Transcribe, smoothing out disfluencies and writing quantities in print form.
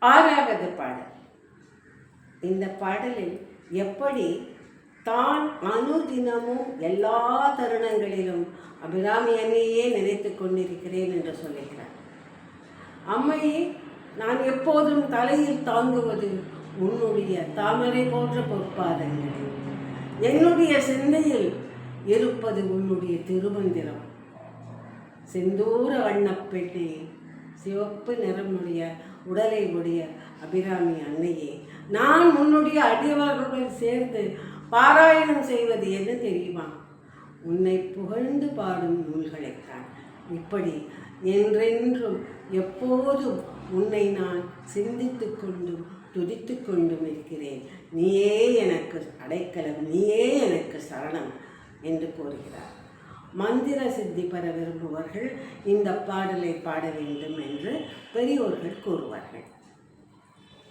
ஆறாவது பாடல். இந்த பாடலில் எப்படி தான் அனுதினமும் எல்லா தருணங்களிலும் அபிராமி அன்னையே நினைத்து கொண்டிருக்கிறேன் என்று சொல்லுகிறார். அம்மையே, நான் எப்போதும் தலையில் தாங்குவது உன்னுடைய தாமரை போன்ற பொற்பாதங்களே. என்னுடைய சிந்தையில் இருப்பது உன்னுடைய திருமந்திரம். செந்தூர வண்ணப்பெண்ணே, சிவப்பு நிறமுடைய உடலை உடைய அபிராமி அன்னையே, நான் உன்னுடைய அடியவர்களுடன் சேர்ந்து பாராயணம் செய்வது என்ன தெரியுமா? உன்னை புகழ்ந்து பாடும் நூல்களைத்தான். இப்படி என்றென்றும் எப்போதும் உன்னை நான் சிந்தித்து கொண்டும் துதித்து கொண்டும் இருக்கிறேன். நீயே எனக்கு அடைக்கலம், நீயே எனக்கு சரணம் என்று கூறுகிறார். மந்திர சித்தி பெற விரும்புவர்கள் இந்த பாடலை பாட வேண்டும் என்று பெரியோர்கள் கூறுவார்கள்.